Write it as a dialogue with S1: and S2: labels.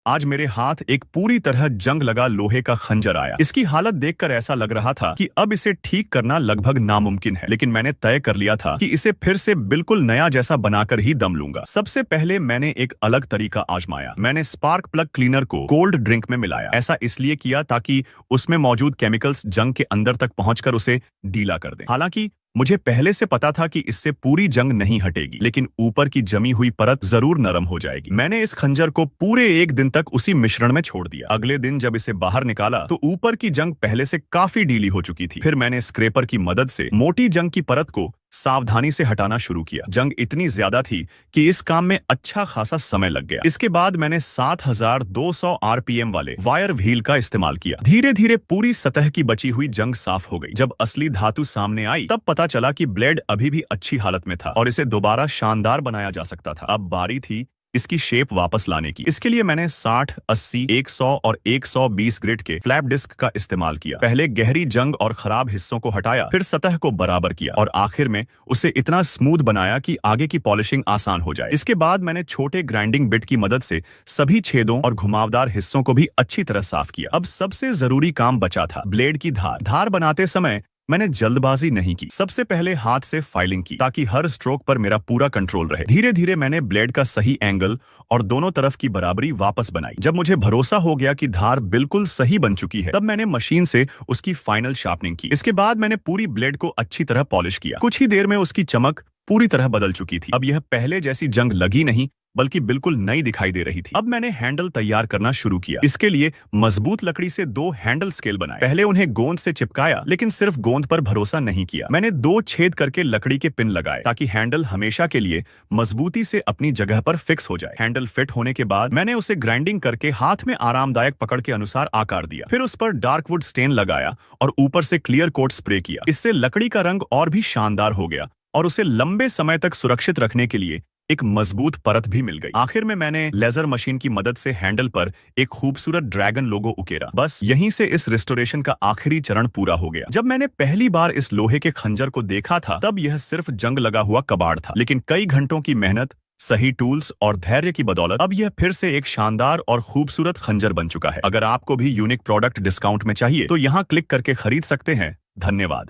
S1: आज मेरे हाथ एक पूरी तरह जंग लगा लोहे का खंजर आया। इसकी हालत देखकर ऐसा लग रहा था कि अब इसे ठीक करना लगभग नामुमकिन है, लेकिन मैंने तय कर लिया था कि इसे फिर से बिल्कुल नया जैसा बनाकर ही दम लूंगा। सबसे पहले मैंने एक अलग तरीका आजमाया। मैंने स्पार्क प्लग क्लीनर को कोल्ड ड्रिंक में मिलाया। ऐसा इसलिए किया ताकि उसमें मौजूद केमिकल्स जंग के अंदर तक पहुंचकर उसे ढीला कर दें। हालांकि मुझे पहले से पता था कि इससे पूरी जंग नहीं हटेगी, लेकिन ऊपर की जमी हुई परत जरूर नरम हो जाएगी। मैंने इस खंजर को पूरे एक दिन तक उसी मिश्रण में छोड़ दिया। अगले दिन जब इसे बाहर निकाला तो ऊपर की जंग पहले से काफी ढीली हो चुकी थी। फिर मैंने स्क्रैपर की मदद से मोटी जंग की परत को सावधानी से हटाना शुरू किया। जंग इतनी ज्यादा थी कि इस काम में अच्छा खासा समय लग गया। इसके बाद मैंने 7200 आरपीएम वाले वायर व्हील का इस्तेमाल किया। धीरे धीरे पूरी सतह की बची हुई जंग साफ हो गई। जब असली धातु सामने आई तब पता चला कि ब्लेड अभी भी अच्छी हालत में था और इसे दोबारा शानदार बनाया जा सकता था। अब बारी थी इसकी शेप वापस लाने की। इसके लिए मैंने 60, 80, 100 और 120 ग्रिड के फ्लैप डिस्क का इस्तेमाल किया। पहले गहरी जंग और खराब हिस्सों को हटाया, फिर सतह को बराबर किया और आखिर में उसे इतना स्मूथ बनाया कि आगे की पॉलिशिंग आसान हो जाए। इसके बाद मैंने छोटे ग्राइंडिंग बिट की मदद से सभी छेदों और घुमावदार हिस्सों को भी अच्छी तरह साफ किया। अब सबसे जरूरी काम बचा था, ब्लेड की धार। धार बनाते समय मैंने जल्दबाजी नहीं की। सबसे पहले हाथ से फाइलिंग की ताकि हर स्ट्रोक पर मेरा पूरा कंट्रोल रहे। धीरे धीरे मैंने ब्लेड का सही एंगल और दोनों तरफ की बराबरी वापस बनाई। जब मुझे भरोसा हो गया कि धार बिल्कुल सही बन चुकी है, तब मैंने मशीन से उसकी फाइनल शार्पनिंग की। इसके बाद मैंने पूरी ब्लेड को अच्छी तरह पॉलिश किया। कुछ ही देर में उसकी चमक पूरी तरह बदल चुकी थी। अब यह पहले जैसी जंग लगी नहीं, बल्कि बिल्कुल नई दिखाई दे रही थी। अब मैंने हैंडल तैयार करना शुरू किया। इसके लिए मजबूत लकड़ी से 2 हैंडल स्केल बनाए। पहले उन्हें गोंद से चिपकाया, लेकिन सिर्फ गोंद पर भरोसा नहीं किया। मैंने 2 छेद करके लकड़ी के पिन लगाए ताकि हैंडल हमेशा के लिए मजबूती से अपनी जगह पर फिक्स हो जाए। हैंडल फिट होने के बाद मैंने उसे ग्राइंडिंग करके हाथ में आरामदायक पकड़ के अनुसार आकार दिया। फिर उस पर डार्क वुड स्टेन लगाया और ऊपर से क्लियर कोट स्प्रे किया। इससे लकड़ी का रंग और भी शानदार हो गया और उसे लंबे समय तक सुरक्षित रखने के लिए एक मजबूत परत भी मिल गई। आखिर में मैंने लेजर मशीन की मदद से हैंडल पर एक खूबसूरत ड्रैगन लोगो उकेरा। बस यहीं से इस रिस्टोरेशन का आखिरी चरण पूरा हो गया। जब मैंने पहली बार इस लोहे के खंजर को देखा था, तब यह सिर्फ जंग लगा हुआ कबाड़ था, लेकिन कई घंटों की मेहनत, सही टूल्स और धैर्य की बदौलत अब यह फिर से एक शानदार और खूबसूरत खंजर बन चुका है। अगर आपको भी यूनिक प्रोडक्ट डिस्काउंट में चाहिए तो यहाँ क्लिक करके खरीद सकते हैं। धन्यवाद।